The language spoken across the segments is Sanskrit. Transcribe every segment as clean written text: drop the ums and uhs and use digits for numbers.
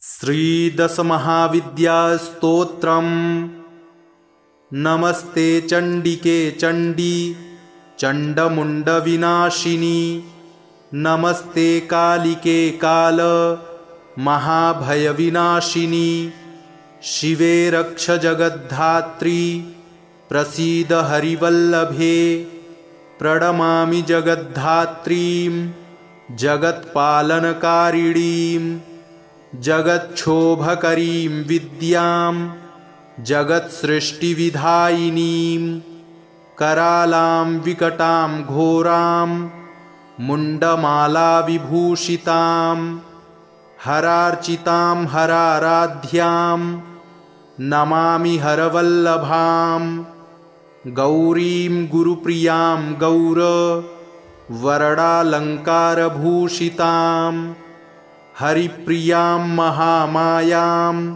श्रीदशमहाविद्यास्तोत्रम्। नमस्ते चण्डिके चण्डी चण्डमुण्डविनाशिनी। नमस्ते कालिके काल महाभयविनाशिनी। शिवे रक्ष जगद्धात्री प्रसीद हरिवल्लभे। प्रणमामि जगद्धात्रीं जगत्पालनकारिणीं। जगच्छोभकरीं विद्यां जगत्सृष्टिविधायिनीं। करालां विकटां घोरां मुण्डमालाविभूषितां। हरार्चितां हराराध्यां नमामि हरवल्लभां। गौरीं गुरुप्रियां गौरवरडालङ्कारभूषितां। हरिप्रियां महामायां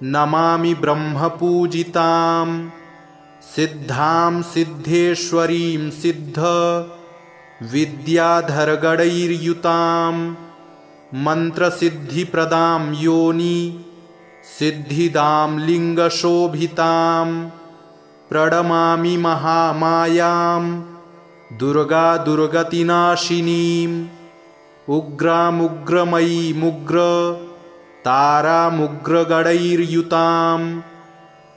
नमामि ब्रह्मपूजितां। सिद्धां सिद्धेश्वरीं सिद्धविद्याधरगणैर्युतां। मन्त्रसिद्धिप्रदां योनि सिद्धिदां लिङ्गशोभितां। प्रणमामि महामायां दुर्गा दुर्गतिनाशिनीम्। उग्रामुग्रमयीमुग्र तारामुग्रगणैर्युतां।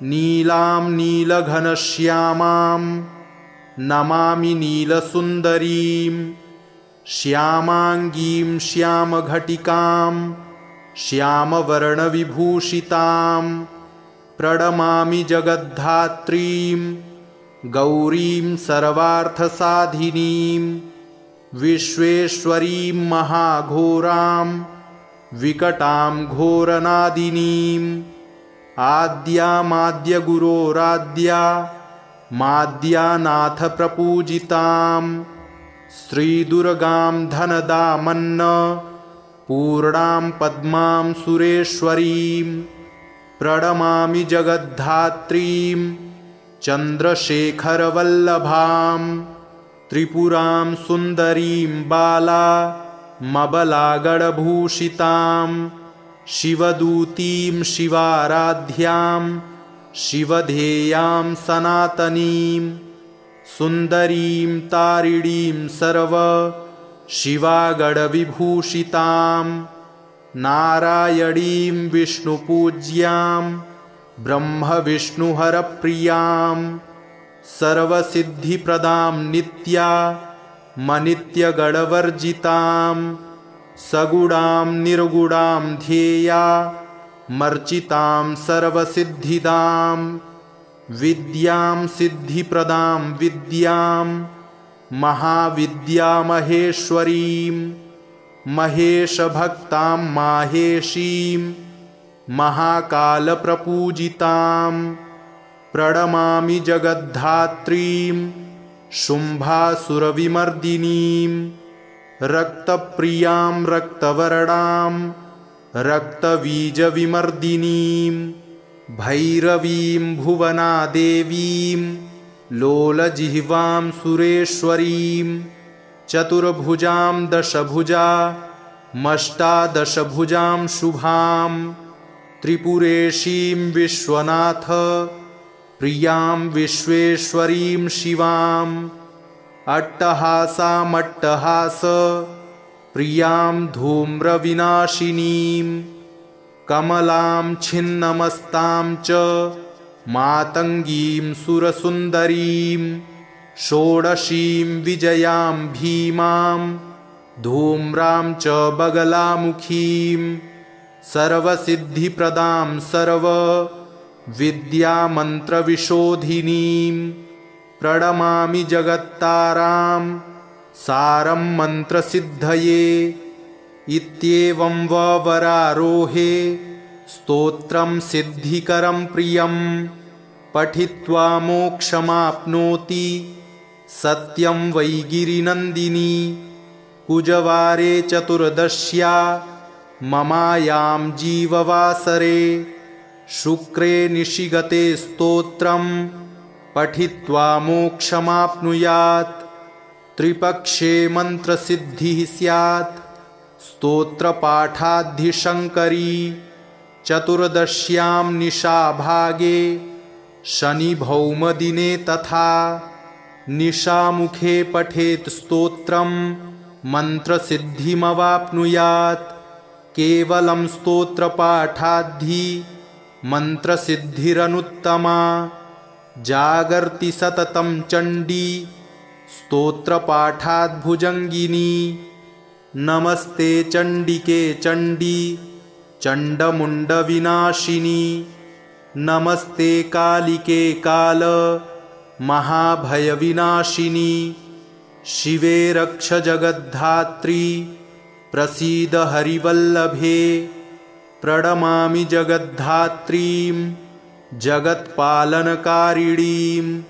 नीलां नीलघनश्यामां नमामि नीलसुन्दरीं। श्यामाङ्गीं श्यामघटिकां श्यामवर्णविभूषितां। प्रणमामि जगद्धात्रीं गौरीं सर्वार्थसाधिनीं। विश्वेश्वरीं महाघोरां विकटां घोरनादिनीं। आद्यामाद्यगुरोराद्या माद्यानाथ प्रपूजितां। श्रीदुर्गां धनदामन्न पूर्णां पद्मां सुरेश्वरीं। प्रणमामि जगद्धात्रीं चन्द्रशेखरवल्लभां। त्रिपुरां सुन्दरीं बालामबलागणभूषितां। शिवदूतीं शिवाराध्यां शिवधेयां सनातनीं। सुन्दरीं तारिणीं सर्वशिवागणविभूषितां। नारायणीं विष्णुपूज्यां ब्रह्मविष्णुहरप्रियां। सर्वसिद्धिप्रदां नित्यामनित्यगणवर्जितां। सगुणां निर्गुणां ध्येयामर्चितां सर्वसिद्धिदां। विद्यां सिद्धिप्रदां विद्यां महाविद्यामहेश्वरीं। महेशभक्तां माहेशीं महाकालप्रपूजितां। प्रणमामि जगद्धात्रीं शुम्भासुरविमर्दिनीं। रक्तप्रियां रक्तवर्णां रक्तबीजविमर्दिनीं। भैरवीं भुवनादेवीं लोलजिह्वां सुरेश्वरीं। चतुर्भुजां दशभुजामष्टादशभुजां शुभां। त्रिपुरेशीं विश्वनाथ प्रियां विश्वेश्वरीं शिवां। अट्टहासामट्टहास प्रियां धूम्रविनाशिनीं। कमलां छिन्नमस्तां च मातङ्गीं सुरसुन्दरीं। षोडशीं विजयां भीमां धूम्रां च बगलामुखीं। सर्वसिद्धिप्रदां सर्वविद्यामन्त्रविशोधिनीं। प्रणमामि जगत्तारां सारं मन्त्रसिद्धये। इत्येवं वरारोहे स्तोत्रं सिद्धिकरं प्रियं। पठित्वा मोक्षमाप्नोति सत्यं वै गिरिनन्दिनी। कुजवारे चतुर्दश्या ममायां जीववासरे। शुक्रे निशिगते स्तोत्रं पठित्वा मोक्षमाप्नुयात्। त्रिपक्षे मन्त्रसिद्धिः स्यात् स्तोत्रपाठाद्धिशङ्करी चतुर्दश्यां निशाभागे शनिभौमदिने तथा निशामुखे पठेत् स्तोत्रं मन्त्रसिद्धिमवाप्नुयात्। केवलं स्तोत्रपाठाद्धि मन्त्रसिद्धिरनुत्तमा। जागर्ति सततं चण्डी स्तोत्रपाठाद्भुजङ्गिनी। नमस्ते चण्डिके चण्डी चण्डमुण्डविनाशिनी। नमस्ते कालिके काल महाभयविनाशिनी। शिवे रक्ष जगद्धात्री प्रसीद हरिवल्लभे। प्रणमामि जगद्धात्रीं जगत्पालनकारिणीं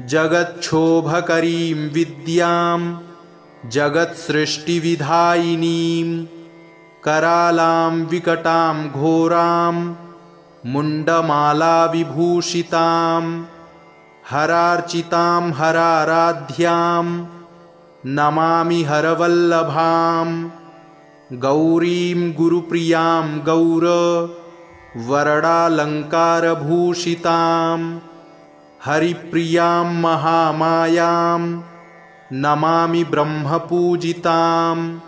जगच्छोभकरीं विद्यां जगत्सृष्टिविधायिनीं। करालां विकटां घोरां मुण्डमालाविभूषितां हरार्चितां हराराध्यां नमामि हरवल्लभां। गौरीं गुरुप्रियां गौर वरडालङ्कारभूषितां हरिप्रियां महामायां नमामि ब्रह्मपूजितां।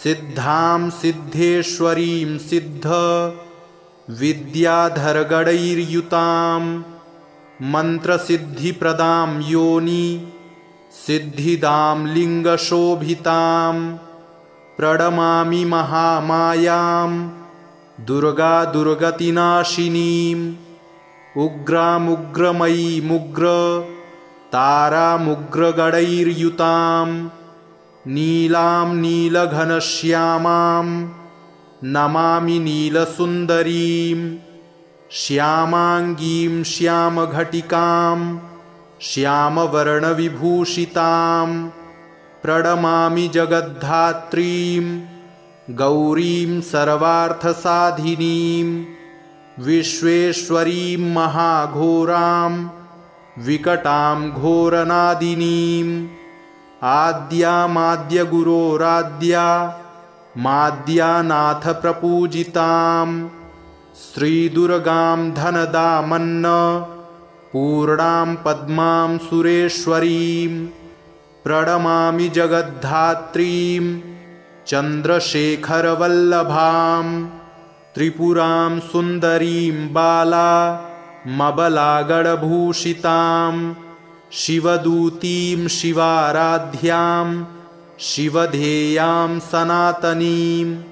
सिद्धां सिद्धेश्वरीं सिद्ध विद्याधरगणैर्युतां मन्त्रसिद्धिप्रदां योनि सिद्धिदां लिङ्गशोभितां। प्रणमामि महामायां दुर्गा दुर्गतिनाशिनीं। उग्रामुग्रमयीमुग्र तारामुग्रगणैर्युतां नीलां नीलघनश्यामां नमामि नीलसुन्दरीं। श्यामाङ्गीं श्यामघटिकां श्यामवर्णविभूषितां। प्रणमामि जगद्धात्रीं गौरीं सर्वार्थसाधिनीं। विश्वेश्वरीं महाघोरां विकटां घोरनादिनीं। आद्यामाद्यगुरोराद्या माद्यानाथ प्रपूजितां। श्रीदुर्गां धनदामन्न पूर्णां पद्मां सुरेश्वरीं। प्रणमामि जगद्धात्रीं चन्द्रशेखरवल्लभां। त्रिपुरां सुन्दरीं बालामबलागणभूषितां। शिवदूतीं शिवाराध्यां शिवधेयां सनातनीं।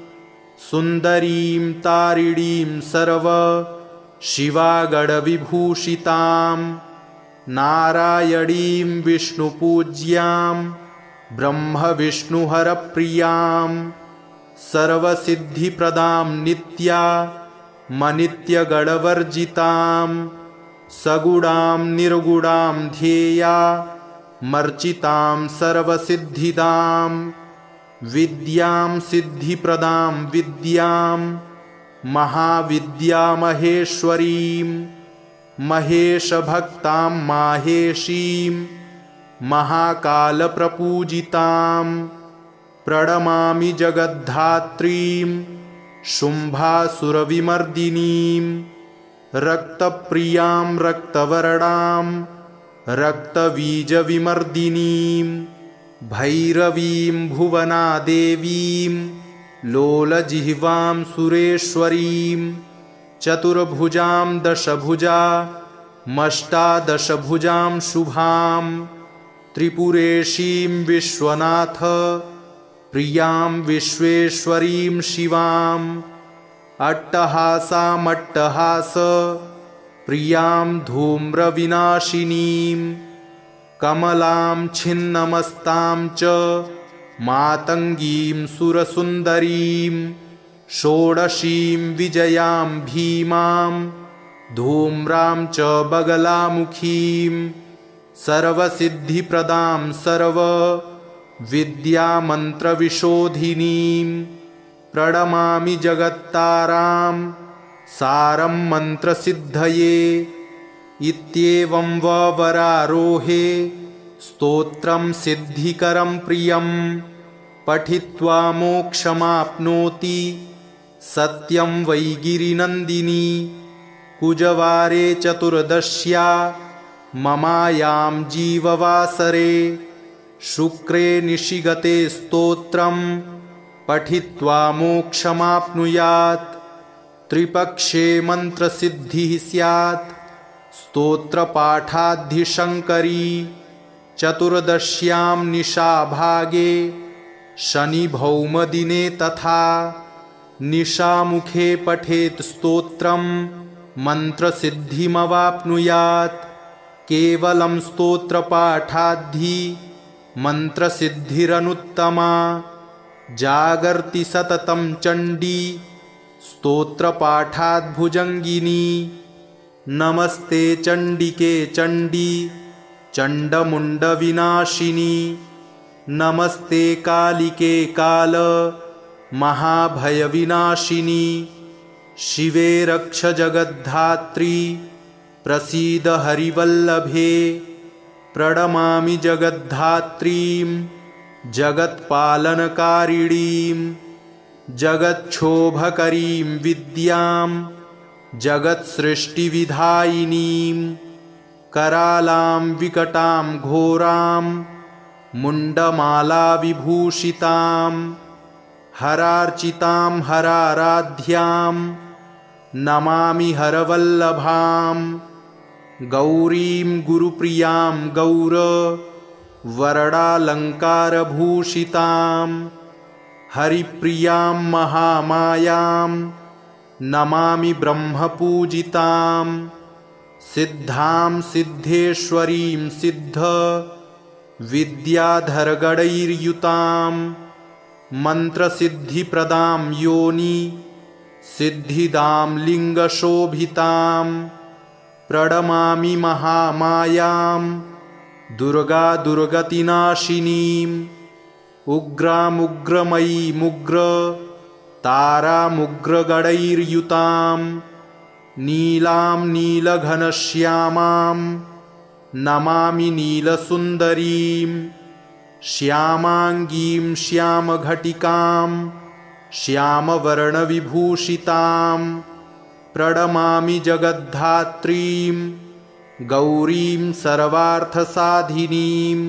सुन्दरीं तारिणीं सर्व शिवागणविभूषितां। नारायणीं विष्णुपूज्यां ब्रह्मविष्णुहरप्रियां। सर्वसिद्धिप्रदां नित्यामनित्यगणवर्जितां। सगुणां निर्गुणां ध्येया मर्चितां सर्वसिद्धिदां। विद्यां सिद्धिप्रदां विद्यां महाविद्यामहेश्वरीं। महेशभक्तां माहेशीं महाकालप्रपूजितां। प्रणमामि जगद्धात्रीं शुम्भासुरविमर्दिनीं। रक्तप्रियां रक्तवर्णां रक्तबीजविमर्दिनीं। भैरवीं भुवनादेवीं लोलजिह्वां सुरेश्वरीं। चतुर्भुजां दशभुजामष्टादशभुजां शुभां। त्रिपुरेशीं विश्वनाथ प्रियां विश्वेश्वरीं शिवां। अट्टहासामट्टहास प्रियां धूम्रविनाशिनीं। कमलां छिन्नमस्तां च मातङ्गीं सुरसुन्दरीं। षोडशीं विजयां भीमां धूम्रां च बगलामुखीं। सर्वसिद्धिप्रदां सर्वविद्यामन्त्रविशोधिनीं। प्रणमामि जगत्तारां सारं मन्त्रसिद्धये। इत्येवं वरारोहे स्तोत्रं सिद्धिकरं प्रियं। पठित्वा मोक्षमाप्नोति सत्यं वै गिरिनन्दिनी कुजवारे चतुर्दश्या ममायां जीववासरे शुक्रे निशिगते स्तोत्रं पठित्वा मोक्षमाप्नुयात् त्रिपक्षे मन्त्रसिद्धिः स्यात् स्तोत्रपाठाद्धिशङ्करी चतुर्दश्यां निशाभागे शनिभौमदिने तथा निशामुखे पठेत् स्तोत्रं मन्त्रसिद्धिमवाप्नुयात् केवलं स्तोत्रपाठाद्धि मन्त्रसिद्धिरनुत्तमा जागर्ति सततं चण्डी स्तोत्रपाठाद्भुजङ्गिनी नमस्ते चण्डिके चण्डी चण्डमुण्डविनाशिनी नमस्ते कालिके काल महाभयविनाशिनी शिवे रक्ष जगद्धात्री प्रसीद हरिवल्लभे प्रणमामि जगद्धात्रीं जगत्पालनकारिणीं जगच्छोभकरीं विद्यां जगत्सृष्टिविधायिनीं करालां विकटां घोरां मुण्डमालाविभूषितां हरार्चितां हराराध्यां नमामि हरवल्लभां गौरीं गुरुप्रियां गौर वरडालङ्कारभूषितां हरिप्रियां महामायां नमामि ब्रह्मपूजितां सिद्धां सिद्धेश्वरीं सिद्ध विद्याधरगणैर्युतां मन्त्रसिद्धिप्रदां योनि सिद्धिदां लिङ्गशोभितां प्रणमामि महामायां दुर्गा दुर्गतिनाशिनीम् उग्रामुग्रमयीमुग्र तारामुग्रगणैर्युतां नीलां नीलघनश्यामां नमामि नीलसुन्दरीं श्यामाङ्गीं श्यामघटिकां श्यामवर्णविभूषितां प्रणमामि जगद्धात्रीं गौरीं सर्वार्थसाधिनीं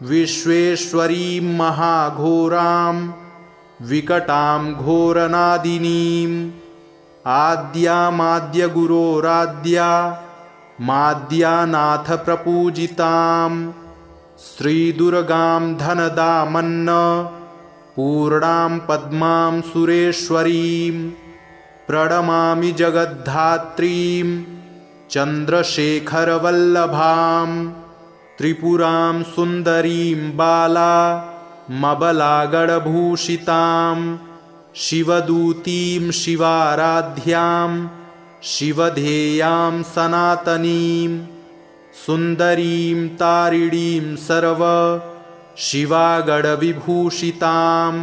विश्वेश्वरीं महाघोरां विकटां घोरनादिनीं आद्यामाद्यगुरोराद्या माद्यानाथप्रपूजितां श्रीदुर्गां धनदामन्न पूर्णां पद्मां सुरेश्वरीं प्रणमामि जगद्धात्रीं चन्द्रशेखरवल्लभां त्रिपुरां सुन्दरीं बालामबलागणभूषितां शिवदूतीं शिवाराध्यां शिवधेयां सनातनीं सुन्दरीं तारिणीं सर्व शिवागणविभूषितां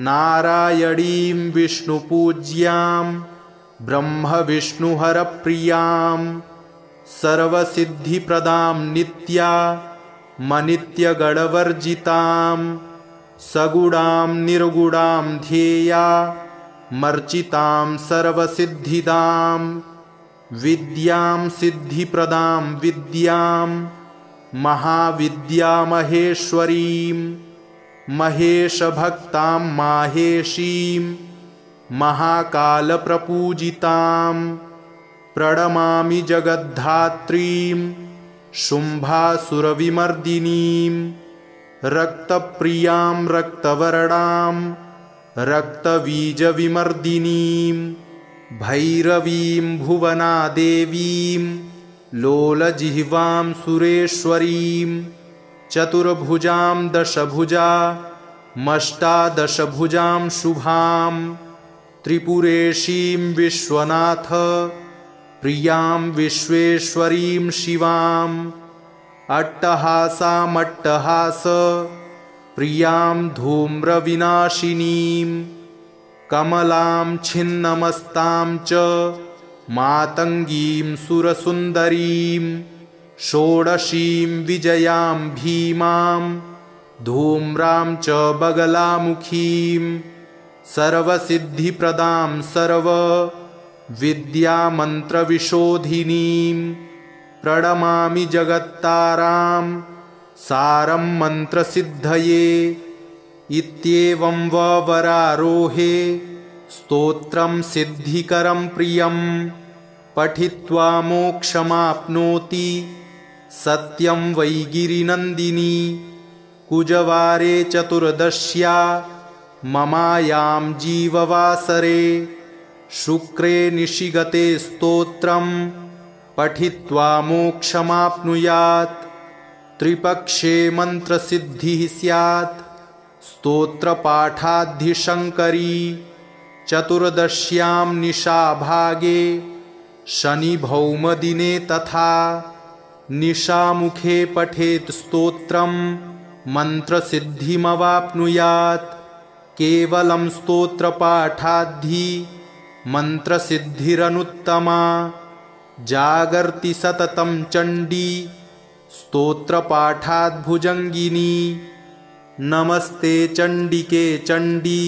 नारायणीं विष्णुपूज्यां ब्रह्मविष्णुहरप्रियां सर्वसिद्धिप्रदां नित्या मनित्यगणवर्जितां सगुणां निर्गुणां ध्येया मर्चितां सर्वसिद्धिदां विद्यां सिद्धिप्रदां विद्यां महाविद्यामहेश्वरीं महेशभक्तां माहेशीं महाकालप्रपूजितां प्रणमामि जगद्धात्रीं शुम्भासुरविमर्दिनीं रक्तप्रियां रक्तवर्णां रक्तबीजविमर्दिनीं भैरवीं भुवनादेवीं लोलजिह्वां सुरेश्वरीं चतुर्भुजां दशभुजामष्टादशभुजां शुभां त्रिपुरेशीं विश्वनाथ प्रियां विश्वेश्वरीं शिवां अट्टहासामट्टहास प्रियां धूम्रविनाशिनीं कमलां छिन्नमस्तां च मातङ्गीं सुरसुन्दरीं षोडशीं विजयां भीमां धूम्रां च बगलामुखीं सर्वसिद्धिप्रदां सर्वविद्यामन्त्रविशोधिनीं प्रणमामि जगत्तारां सारं मन्त्रसिद्धये। इत्येवं वरारोहे स्तोत्रं सिद्धिकरं प्रियं पठित्वा मोक्षमाप्नोति सत्यं वै गिरिनन्दिनी। कुजवारे चतुर्दश्या ममायां जीववासरे शुक्रे निशिगते स्तोत्रं पठित्वा मोक्षमाप्नुयात्। त्रिपक्षे मन्त्रसिद्धिः स्यात् स्तोत्रपाठाद्धिशङ्करी। चतुर्दश्यां निशाभागे शनिभौमदिने तथा निशामुखे पठेत् स्तोत्रं मन्त्रसिद्धिमवाप्नुयात्। केवलं स्तोत्रपाठाद्धि मन्त्रसिद्धिरनुत्तमा। जागर्ति सततं चण्डी स्तोत्रपाठाद्भुजङ्गिनी। नमस्ते चण्डिके चण्डी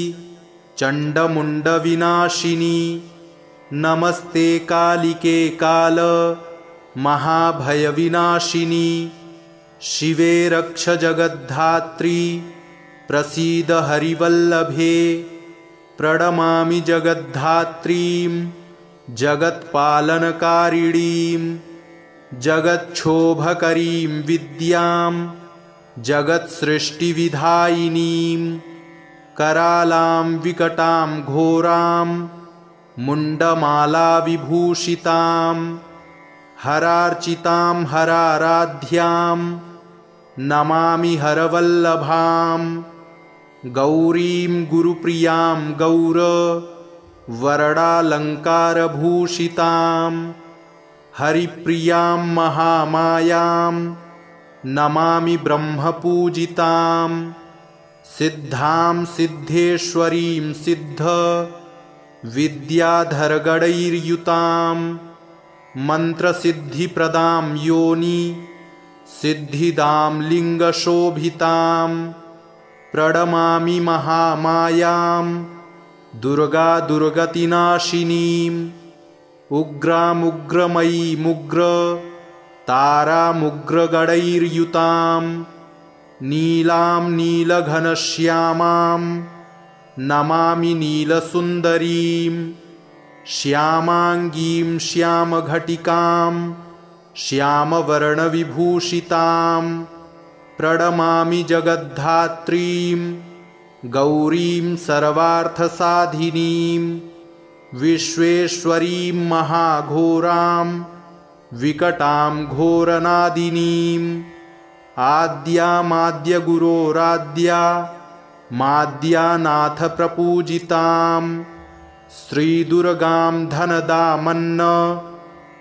चण्डमुण्डविनाशिनी। नमस्ते कालिके काल महाभयविनाशिनी। शिवे रक्ष जगद्धात्री प्रसीद हरिवल्लभे। प्रणमामि जगद्धात्रीं जगत्पालनकारिणीं जगच्छोभकरीं विद्यां जगत्सृष्टिविधायिनीं। करालां विकटां घोरां मुण्डमालाविभूषितां हरार्चितां हराराध्यां नमामि हरवल्लभां। गौरीं गुरुप्रियां गौरवरडालङ्कारभूषितां हरिप्रियां महामायां नमामि ब्रह्मपूजितां। सिद्धां सिद्धेश्वरीं सिद्ध विद्याधरगणैर्युतां मन्त्रसिद्धिप्रदां योनि सिद्धिदां लिङ्गशोभितां। प्रणमामि महामायां दुर्गा दुर्गतिनाशिनीं। उग्रामुग्रमयीमुग्र तारामुग्रगणैर्युतां नीलां नीलघनश्यामां नमामि नीलसुन्दरीं। श्यामाङ्गीं श्यामघटिकां श्यामवर्णविभूषितां। प्रणमामि जगद्धात्रीं गौरीं सर्वार्थसाधिनीं। विश्वेश्वरीं महाघोरां विकटां घोरनादिनीं। आद्यामाद्यगुरोराद्या माद्यानाथ प्रपूजितां। श्रीदुर्गां धनदामन्न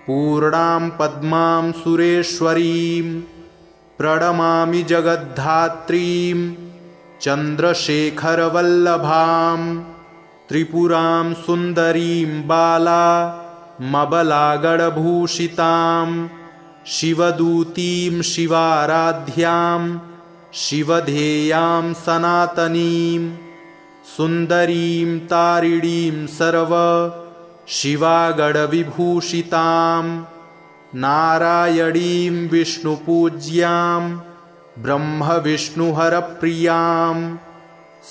पूर्णां पद्मां सुरेश्वरीं। प्रणमामि जगद्धात्रीं चन्द्रशेखरवल्लभां। त्रिपुरां सुन्दरीं बालामबलागणभूषितां। शिवदूतीं शिवाराध्यां शिवधेयां सनातनीं। सुन्दरीं तारिणीं सर्व शिवागणविभूषितां। नारायणीं विष्णुपूज्यां ब्रह्मविष्णुहरप्रियां।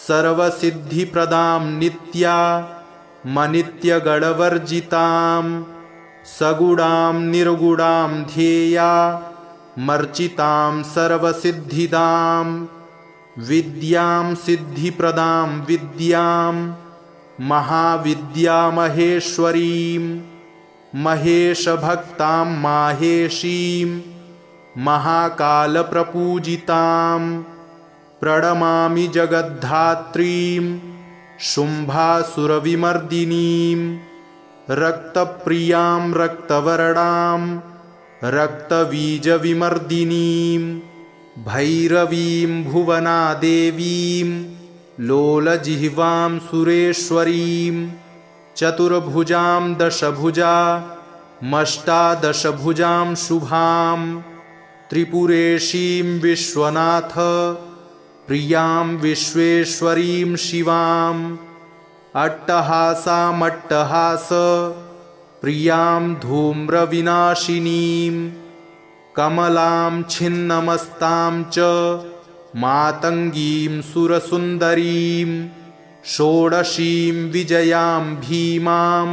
सर्वसिद्धिप्रदां नित्यामनित्यगणवर्जितां। सगुणां निर्गुणां ध्येया मर्चितां सर्वसिद्धिदां। विद्यां सिद्धिप्रदां विद्यां महाविद्यामहेश्वरीं। महेशभक्तां माहेशीं महाकालप्रपूजितां। प्रणमामि जगद्धात्रीं शुम्भासुरविमर्दिनीं। रक्तप्रियां रक्तवर्णां रक्तबीजविमर्दिनीं। भैरवीं भुवनादेवीं लोलजिह्वां सुरेश्वरीं। चतुर्भुजां दशभुजामष्टादशभुजां शुभां। त्रिपुरेशीं विश्वनाथ प्रियां विश्वेश्वरीं शिवां। अट्टहासामट्टहास प्रियां धूम्रविनाशिनीं कमलां छिन्नमस्तां च मातङ्गीं सुरसुन्दरीं षोडशीं विजयां भीमां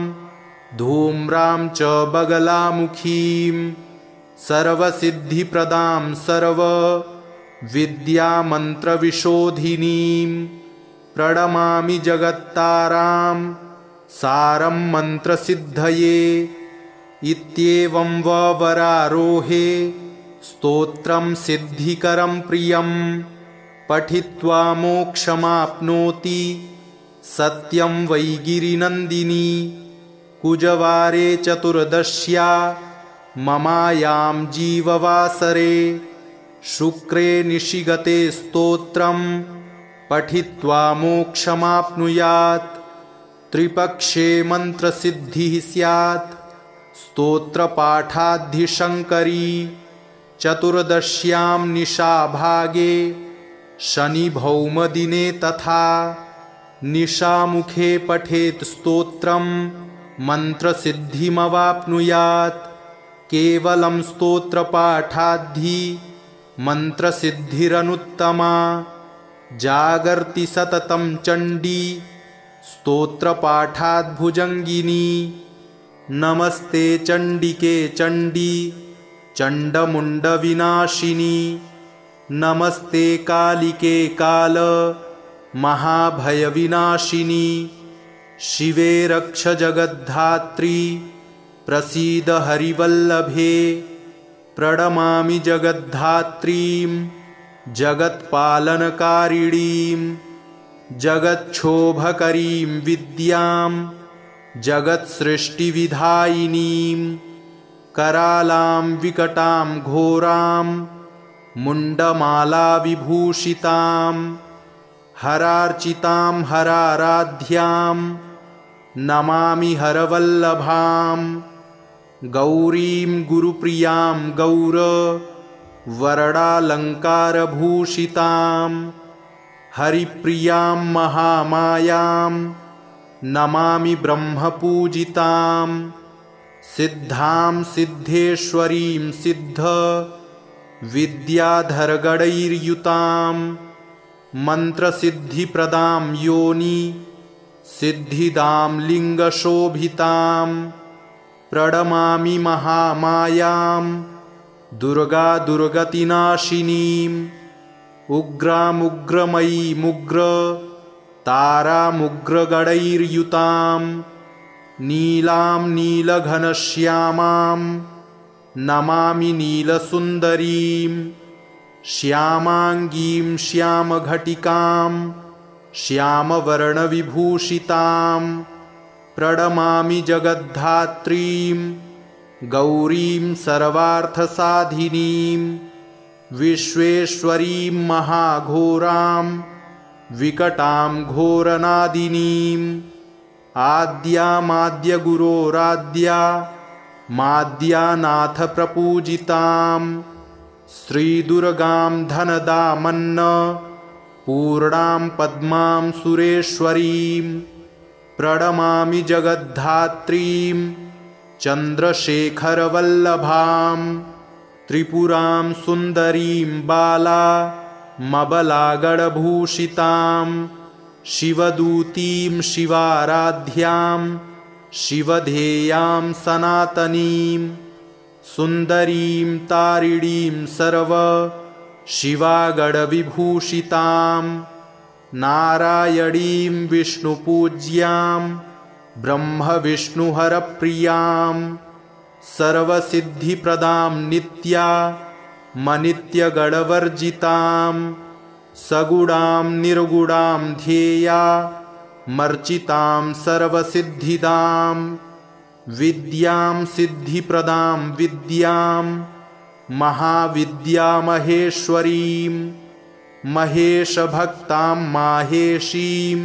धूम्रां च बगलामुखीं सर्वसिद्धिप्रदां सर्वविद्यामन्त्रविशोधिनीं प्रणमामि जगत्तारां सारं मन्त्रसिद्धये। इत्येवं वरारोहे स्तोत्रं सिद्धिकरं प्रियं पठित्वा मोक्षमाप्नोति सत्यं वै गिरिनन्दिनी। कुजवारे चतुर्दश्या ममायां जीववासरे शुक्रे निशिगते स्तोत्रं पठित्वा मोक्षमाप्नुयात्। त्रिपक्षे मन्त्रसिद्धिः स्यात् स्तोत्रपाठाद्धिशङ्करी। चतुर्दश्यां निशाभागे शनिभौमदिने तथा निशामुखे पठेत् स्तोत्रं मन्त्रसिद्धिमवाप्नुयात्। केवलं स्तोत्रपाठाद्धि मन्त्रसिद्धिरनुत्तमा। जागर्ति सततं चण्डी स्तोत्रपाठाद्भुजङ्गिनी। नमस्ते चण्डिके चण्डी चण्डमुण्डविनाशिनी। नमस्ते कालिके काल महाभयविनाशिनी। शिवे रक्ष जगद्धात्री प्रसीद हरिवल्लभे। प्रणमामि जगद्धात्रीं जगत्पालनकारिणीं जगच्छोभकरीं विद्यां जगत्सृष्टिविधायिनीं करालां विकटां घोरां मुण्डमालाविभूषितां हरार्चितां हराराध्यां नमामि हरवल्लभां। गौरीं गुरुप्रियां गौरवरडालङ्कारभूषितां हरिप्रियां महामायां नमामि ब्रह्मपूजितां। सिद्धां सिद्धेश्वरीं सिद्ध विद्याधरगणैर्युतां मन्त्रसिद्धिप्रदां योनि सिद्धिदां लिङ्गशोभितां। प्रणमामि महामायां दुर्गा दुर्गतिनाशिनीम् उग्रामुग्रमयीमुग्र तारामुग्रगणैर्युतां नीलां नीलघनश्यामां नमामि नीलसुन्दरीं। श्यामाङ्गीं श्यामघटिकां श्यामवर्णविभूषितां प्रणमामि जगद्धात्रीं गौरीं सर्वार्थसाधिनीं। विश्वेश्वरीं महाघोरां विकटां घोरनादिनीं। आद्यामाद्यगुरोराद्या माद्यानाथप्रपूजितां श्रीदुर्गां धनदामन्न पूर्णां पद्मां सुरेश्वरीं। प्रणमामि जगद्धात्रीं चन्द्रशेखरवल्लभां त्रिपुरां सुन्दरीं बालामबलागणभूषितां शिवदूतीं शिवाराध्यां शिवधेयां सनातनीं सुन्दरीं तारिणीं सर्व शिवागणविभूषितां नारायणीं विष्णुपूज्यां ब्रह्मविष्णुहरप्रियां सर्वसिद्धिप्रदां नित्यामनित्यगणवर्जितां सगुणां निर्गुणां ध्येया मर्चितां सर्वसिद्धिदां विद्यां सिद्धिप्रदां विद्यां महाविद्यामहेश्वरीं महेशभक्तां माहेशीं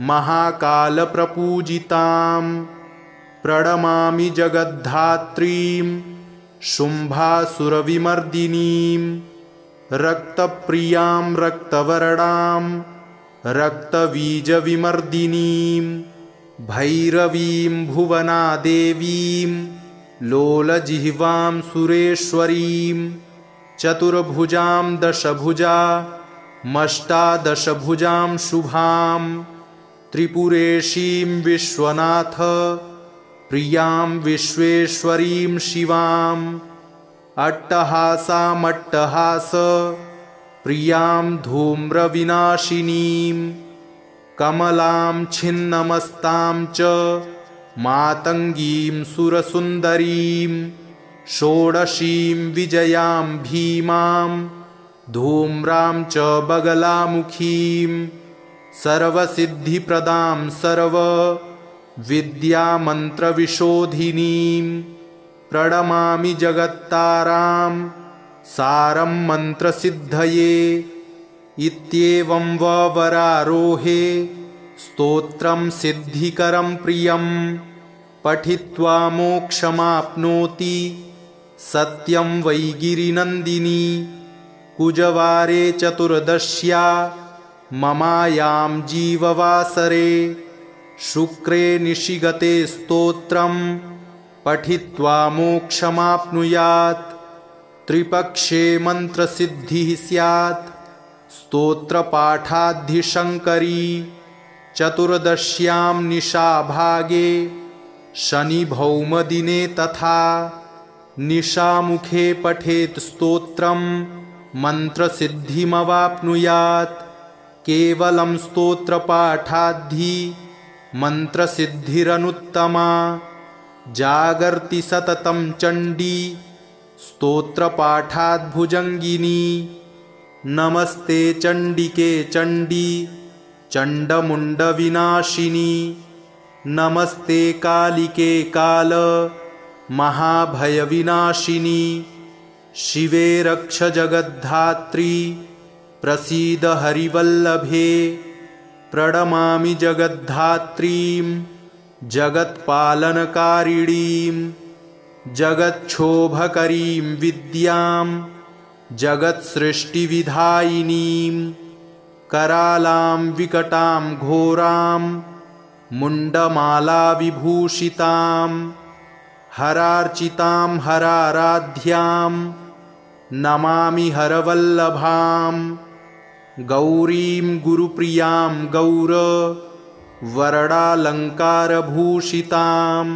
महाकालप्रपूजितां प्रणमामि जगद्धात्रीं शुम्भासुरविमर्दिनीं रक्तप्रियां रक्तवर्णां रक्तबीजविमर्दिनीं भैरवीं भुवनादेवीं लोलजिह्वां सुरेश्वरीं चतुर्भुजां दशभुजामष्टादशभुजां शुभां त्रिपुरेशीं विश्वनाथ प्रियां विश्वेश्वरीं शिवाम् अट्टहासामट्टहास प्रियां धूम्रविनाशिनीं कमलां छिन्नमस्तां च मातङ्गीं सुरसुन्दरीं षोडशीं विजयां भीमां धूम्रां च बगलामुखीं सर्वसिद्धिप्रदां सर्वविद्यामन्त्रविशोधिनीं प्रणमामि जगत्तारां सारं मन्त्रसिद्धये। इत्येवं वरारोहे स्तोत्रं सिद्धिकरं प्रियं पठित्वा मोक्षमाप्नोति सत्यं वै गिरिनन्दिनी। कुजवारे चतुर्दश्या ममायां जीववासरे शुक्रे निशिगते स्तोत्रं पठित्वा मोक्षमाप्नुयात्। त्रिपक्षे मन्त्रसिद्धिः स्यात् स्तोत्रपाठाद्धिशङ्करी। चतुर्दश्यां निशाभागे शनिभौमदिने तथा निशामुखे पठेत् स्तोत्रं मन्त्रसिद्धिमवाप्नुयात्। केवलं स्तोत्रपाठाद्धि मन्त्रसिद्धिरनुत्तमा। जागर्ति सततं चण्डी स्तोत्रपाठाद्भुजङ्गिनी। नमस्ते चण्डिके चण्डी चण्डमुण्डविनाशिनी। नमस्ते कालिके काल महाभयविनाशिनी। शिवे रक्ष जगद्धात्री प्रसीद हरिवल्लभे। प्रणमामि जगद्धात्रीं जगत्पालनकारिणीं जगच्छोभकरीं विद्यां जगत्सृष्टिविधायिनीं करालां विकटां घोरां मुण्डमालाविभूषितां हरार्चितां हराराध्यां नमामि हरवल्लभां। गौरीं गुरुप्रियां गौरवरडालङ्कारभूषितां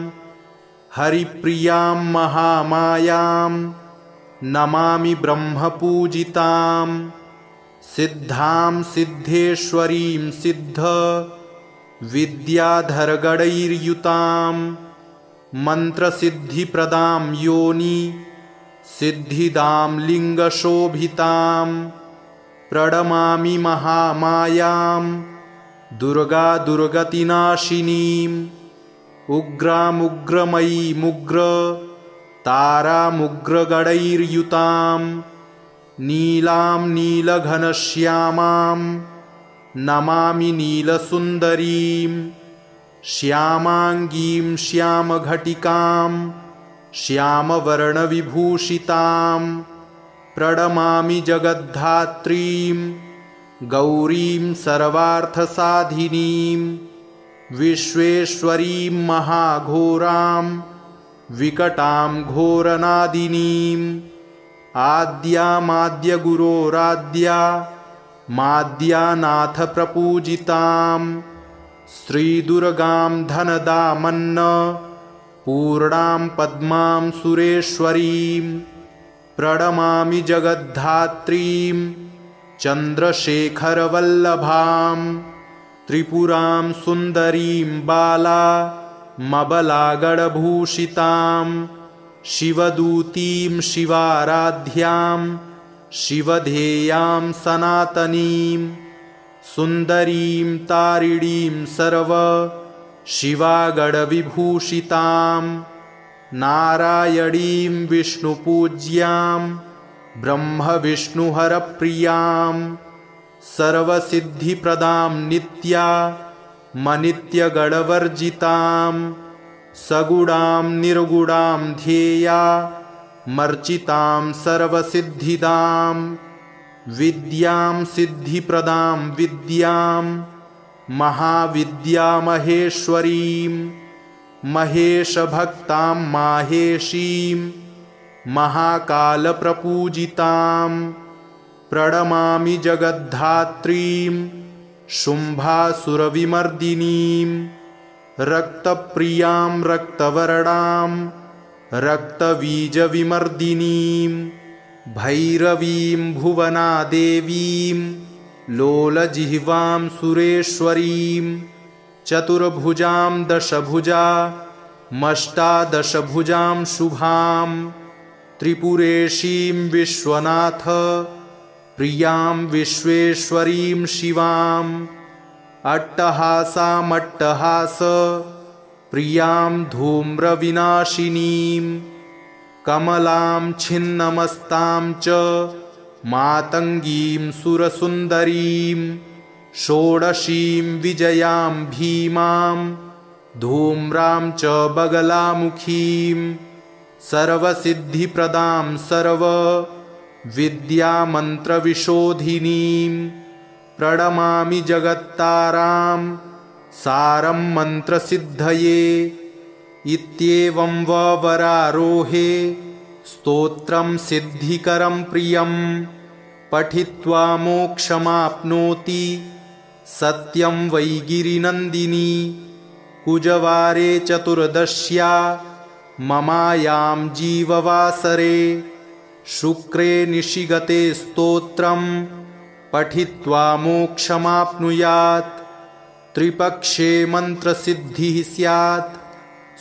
हरिप्रियां महामायां नमामि ब्रह्मपूजितां। सिद्धां सिद्धेश्वरीं सिद्ध विद्याधरगणैर्युतां मन्त्रसिद्धिप्रदां योनि सिद्धिदां लिङ्गशोभितां। प्रणमामि महामायां दुर्गा दुर्गतिनाशिनीम् उग्रामुग्रमयीमुग्र तारामुग्रगणैर्युतां नीलां नीलघनश्यामां नमामि नीलसुन्दरीं। श्यामाङ्गीं श्यामघटिकां श्यामवर्णविभूषितां प्रणमामि जगद्धात्रीं गौरीं सर्वार्थसाधिनीं। विश्वेश्वरीं महाघोरां विकटां घोरनादिनीं। आद्यामाद्यगुरोराद्या माद्यानाथ प्रपूजितां श्रीदुर्गां धनदामन्न पूर्णां पद्मां सुरेश्वरीं। प्रणमामि जगद्धात्रीं चन्द्रशेखरवल्लभां त्रिपुरां सुन्दरीं बालामबलागणभूषितां शिवदूतीं शिवाराध्यां शिवधेयां सनातनीं सुन्दरीं तारिणीं सर्व शिवागणविभूषितां नारायणीं विष्णुपूज्यां ब्रह्मविष्णुहरप्रियां सर्वसिद्धिप्रदां नित्यामनित्यगणवर्जितां सगुणां निर्गुणां ध्येया मर्चितां सर्वसिद्धिदां विद्यां सिद्धिप्रदां विद्यां महाविद्यामहेश्वरीं महेशभक्तां माहेशीं महाकालप्रपूजितां प्रणमामि जगद्धात्रीं शुम्भासुरविमर्दिनीं रक्तप्रियां रक्तवर्णां रक्तबीजविमर्दिनीं भैरवीं भुवनादेवीं लोलजिह्वां सुरेश्वरीं चतुर्भुजां दशभुजामष्टादशभुजां शुभां त्रिपुरेशीं विश्वनाथ प्रियां विश्वेश्वरीं शिवाम् अट्टहासामट्टहास प्रियां धूम्रविनाशिनीं कमलां छिन्नमस्तां च मातङ्गीं सुरसुन्दरीं षोडशीं विजयां भीमां धूम्रां च बगलामुखीं सर्वसिद्धिप्रदां सर्वविद्यामन्त्रविशोधिनीं प्रणमामि जगत्तारां सारं मन्त्रसिद्धये इत्येवं वरारोहे स्तोत्रं सिद्धिकरं प्रियं पठित्वा मोक्षमाप्नोति सत्यं वै गिरिनन्दिनी कुजवारे चतुर्दश्या ममायां जीववासरे शुक्रे निशिगते स्तोत्रं पठित्वा मोक्षमाप्नुयात् त्रिपक्षे मन्त्रसिद्धिः स्यात्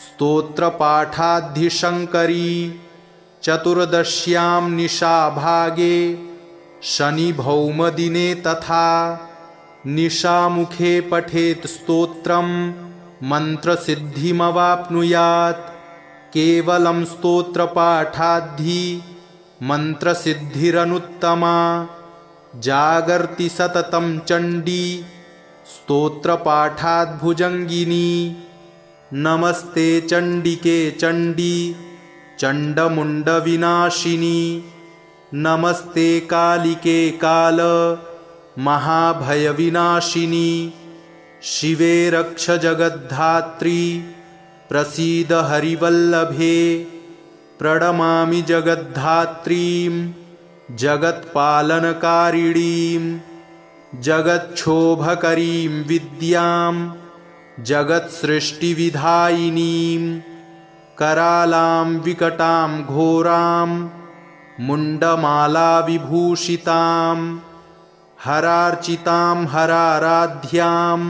स्तोत्रपाठाद्धिशङ्करी चतुर्दश्यां निशाभागे शनिभौमदिने तथा निशामुखे पठेत् स्तोत्रं मन्त्रसिद्धिमवाप्नुयात् केवलं स्तोत्रपाठाद्धि मन्त्रसिद्धिरनुत्तमा जागर्ति सततं चण्डी स्तोत्रपाठाद्भुजङ्गिनी नमस्ते चण्डिके चण्डी चण्डमुण्डविनाशिनी नमस्ते कालिके काल महाभयविनाशिनी शिवे रक्ष जगद्धात्री प्रसीद हरिवल्लभे प्रणमामि जगद्धात्रीं जगत्पालनकारिणीं जगच्छोभकरीं विद्यां जगत्सृष्टिविधायिनीं करालां विकटां घोरां मुण्डमालाविभूषितां हरार्चितां हराराध्यां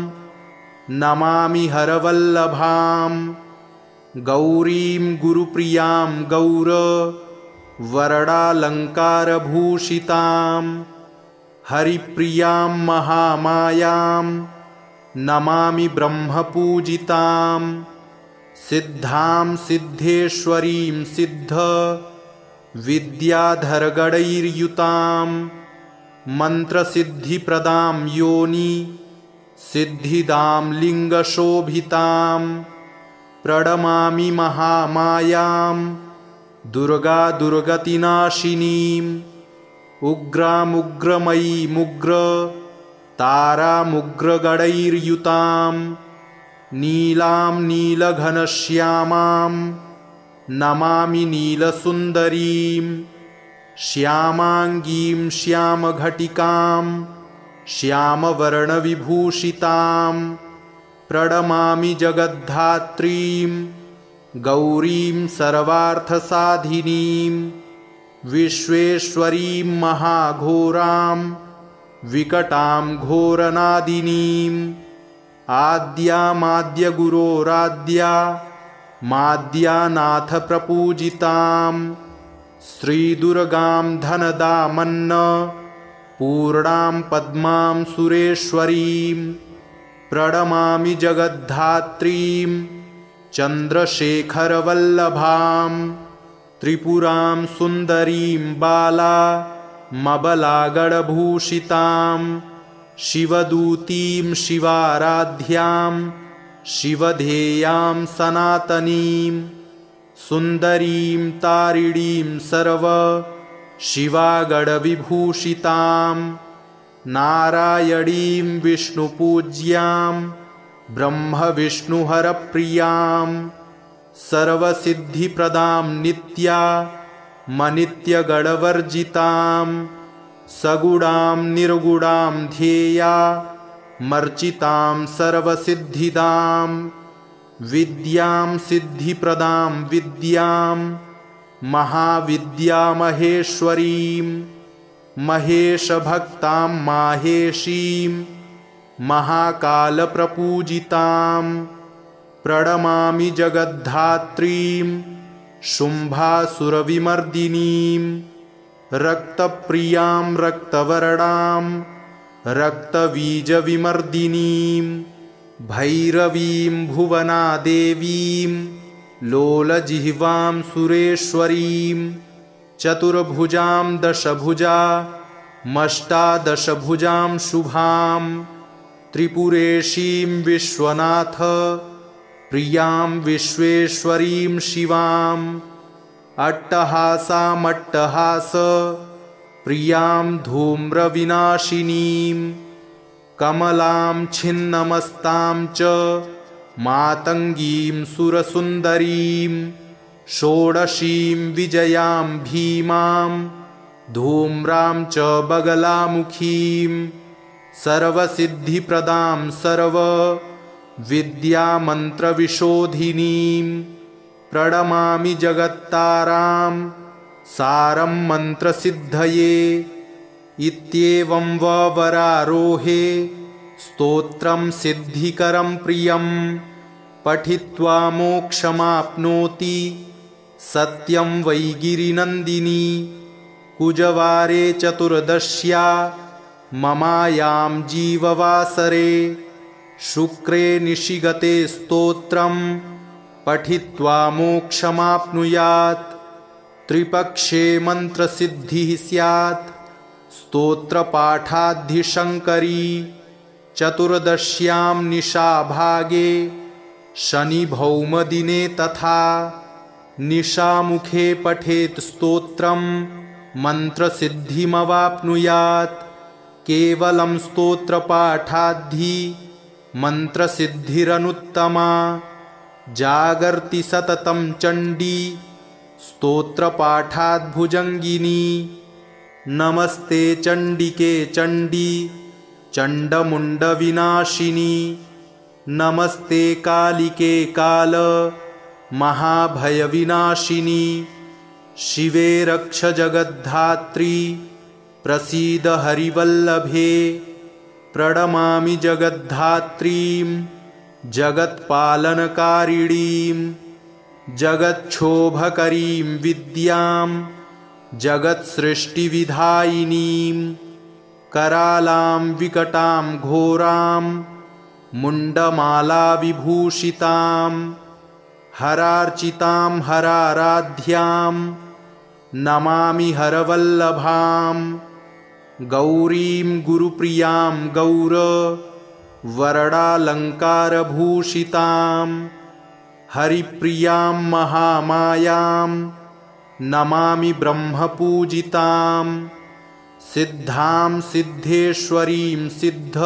नमामि हरवल्लभां गौरीं गुरुप्रियां गौरवर्णालङ्कारभूषितां हरिप्रियां महामायां नमामि ब्रह्मपूजितां सिद्धां सिद्धेश्वरीं सिद्ध विद्याधरगणैर्युतां मन्त्रसिद्धिप्रदां योनि सिद्धिदां लिङ्गशोभितां प्रणमामि महामायां दुर्गादुर्गतिनाशिनीं उग्रामुग्रमयीमुग्र तारामुग्रगणैर्युतां नीलां नीलघनश्यामां नमामि नीलसुन्दरीं श्यामाङ्गीं श्यामघटिकां श्यामवर्णविभूषितां प्रणमामि जगद्धात्रीं गौरीं सर्वार्थसाधिनीं विश्वेश्वरीं महाघोरां विकटां घोरनादिनीं आद्यामाद्यगुरोराद्या माद्यानाथप्रपूजितां श्रीदुर्गां धनदामन्न पूर्णां पद्मां सुरेश्वरीं प्रणमामि जगद्धात्रीं चन्द्रशेखरवल्लभां त्रिपुरां सुन्दरीं बालामबलागणभूषितां शिवदूतीं शिवाराध्यां शिवधेयां सनातनीं सुन्दरीं तारिणीं सर्व शिवागणविभूषितां नारायणीं विष्णुपूज्यां ब्रह्मविष्णुहरप्रियां सर्वसिद्धिप्रदां नित्यामनित्यगणवर्जितां सगुणां निर्गुणां ध्येयामर्चितां सर्वसिद्धिदां विद्यां सिद्धिप्रदां विद्यां महाविद्यामहेश्वरीं महेशभक्तां माहेशीं महाकालप्रपूजितां प्रणमामि जगद्धात्रीं शुम्भासुरविमर्दिनीं रक्तप्रियां रक्तवर्णां रक्तबीजविमर्दिनीं भैरवीं भुवनादेवीं लोलजिह्वां सुरेश्वरीं चतुर्भुजां दशभुजामष्टादशभुजां शुभां त्रिपुरेशीं विश्वनाथ प्रियां विश्वेश्वरीं शिवाम् अट्टहासामट्टहास प्रियां धूम्रविनाशिनीं कमलां छिन्नमस्तां च मातङ्गीं सुरसुन्दरीं षोडशीं विजयां भीमां धूम्रां च बगलामुखीं सर्वसिद्धिप्रदां सर्वविद्यामन्त्रविशोधिनीं प्रणमामि जगत्तारां सारं मन्त्रसिद्धये इत्येवं वरारोहे स्तोत्रं सिद्धिकरं प्रियं पठित्वा मोक्षमाप्नोति सत्यं वै गिरिनन्दिनी कुजवारे चतुर्दश्या ममायां जीववासरे शुक्रे निशिगते स्तोत्रं पठित्वा मोक्षमाप्नुयात् त्रिपक्षे मन्त्रसिद्धिः स्यात् स्तोत्रपाठाद्धिशङ्करी चतुर्दश्यां निशाभागे शनिभौमदिने तथा निशामुखे पठेत् स्तोत्रं मन्त्रसिद्धिमवाप्नुयात् केवलं स्तोत्रपाठाद्धि मन्त्रसिद्धिरनुत्तमा जागर्ति सततं चण्डी स्तोत्रपाठाद्भुजङ्गिनी नमस्ते चण्डिके चण्डी चण्डमुण्डविनाशिनी नमस्ते कालिके काल महाभयविनाशिनी शिवे रक्ष जगद्धात्री प्रसीद हरिवल्लभे प्रणमामि जगद्धात्रीं जगत्पालनकारिणीं जगच्छोभकरीं विद्यां जगत्सृष्टिविधायिनीं करालां विकटां घोरां मुण्डमालाविभूषितां हरार्चितां हराराध्यां नमामि हरवल्लभां गौरीं गुरुप्रियां गौरवर्णालङ्कारभूषितां हरिप्रियां महामायां नमामि ब्रह्मपूजितां सिद्धां सिद्धेश्वरीं सिद्ध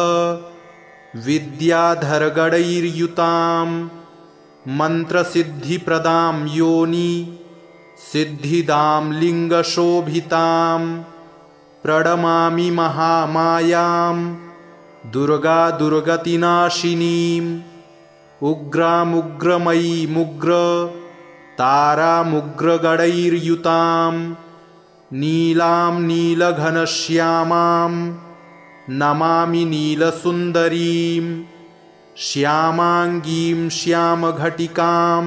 विद्याधरगणैर्युतां मन्त्रसिद्धिप्रदां योनि सिद्धिदां लिङ्गशोभितां प्रणमामि महामायां दुर्गा दुर्गतिनाशिनीम् उग्रामुग्रमयीमुग्र तारामुग्रगणैर्युतां नीलां नीलघनश्यामां नमामि नीलसुन्दरीं श्यामाङ्गीं श्यामघटिकां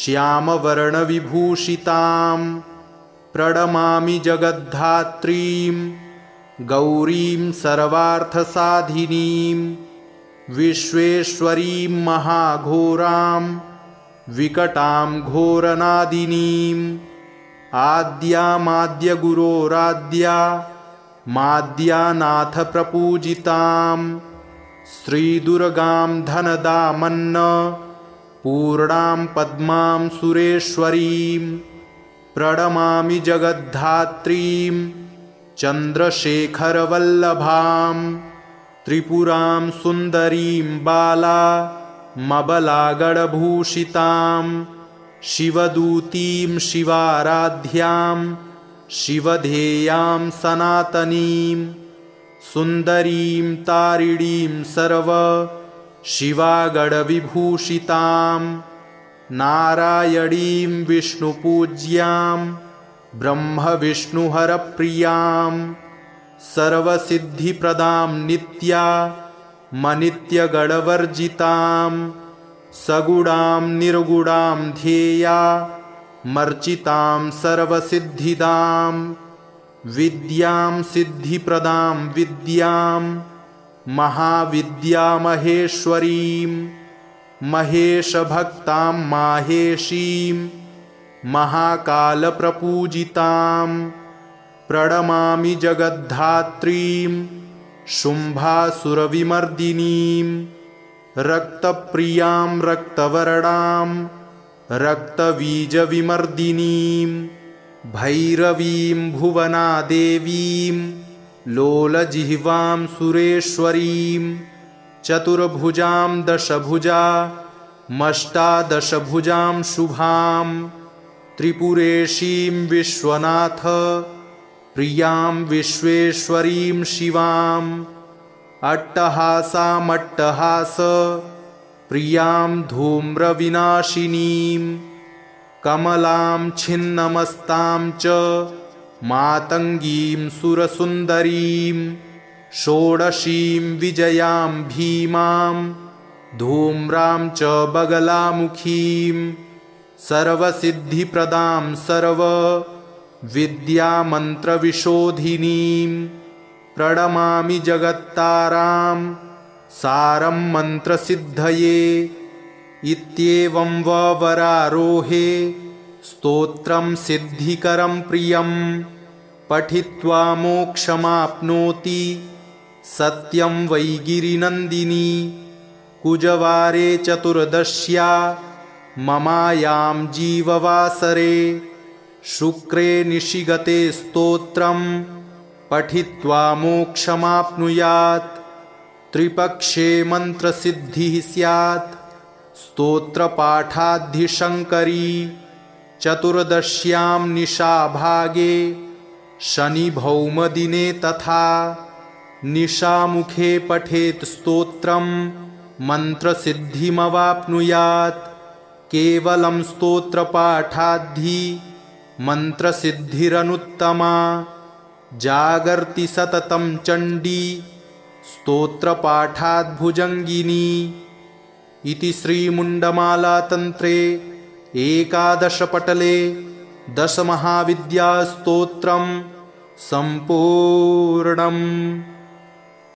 श्यामवर्णविभूषितां प्रणमामि जगद्धात्रीं गौरीं सर्वार्थसाधिनीं विश्वेश्वरीं महाघोरां विकटां घोरनादिनीं आद्यामाद्यगुरोराद्या माद्यानाथप्रपूजितां श्रीदुर्गां धनदामन्न पूर्णां पद्मां सुरेश्वरीं प्रणमामि जगद्धात्रीं चन्द्रशेखरवल्लभां त्रिपुरां सुन्दरीं बालामबलागडभूषितां शिवदूतीं शिवाराध्यां शिवधेयां सनातनीं सुन्दरीं तारिणीं सर्व शिवागडविभूषितां नारायणीं विष्णुपूज्यां ब्रह्मविष्णुहरप्रियां सर्वसिद्धिप्रदां नित्यामनित्यगणवर्जितां सगुणां निर्गुणां ध्येयामर्चितां सर्वसिद्धिदां विद्यां सिद्धिप्रदां विद्यां महाविद्यामहेश्वरीं महेशभक्तां माहेशीं महाकालप्रपूजितां प्रणमामि जगद्धात्रीं शुम्भासुरविमर्दिनीं रक्तप्रियां रक्तवर्णां रक्तबीजविमर्दिनीं भैरवीं भुवनादेवीं लोलजिह्वां सुरेश्वरीं चतुर्भुजां दशभुजामष्टादशभुजां शुभां त्रिपुरेशीं विश्वनाथ प्रियां विश्वेश्वरीं शिवां अट्टहासामट्टहास प्रियां धूम्रविनाशिनीं कमलां छिन्नमस्तां च मातङ्गीं सुरसुन्दरीं षोडशीं विजयां भीमां धूम्रां च बगलामुखीं सर्वसिद्धिप्रदां सर्वविद्यामन्त्रविशोधिनीं प्रणमामि जगत्तारां सारं मन्त्रसिद्धये इत्येवं वरारोहे स्तोत्रं सिद्धिकरं प्रियं पठित्वा मोक्षमाप्नोति सत्यं वै गिरिनन्दिनी कुजवारे चतुर्दश्या ममायां जीववासरे शुक्रे निशिगते स्तोत्रं पठित्वा मोक्षमाप्नुयात् त्रिपक्षे मन्त्रसिद्धिः स्यात् स्तोत्रपाठाद्धिशङ्करी चतुर्दश्यां निशाभागे शनिभौमदिने तथा निशामुखे पठेत् स्तोत्रं मन्त्रसिद्धिमवाप्नुयात् केवलं स्तोत्रपाठाद्धि मन्त्रसिद्धिरनुत्तमा जागर्ति सततं चण्डी स्तोत्रपाठाद्भुजङ्गिनी इति श्रीमुण्डमालातन्त्रे एकादशपटले दशमहाविद्यास्तोत्रं सम्पूर्णम्।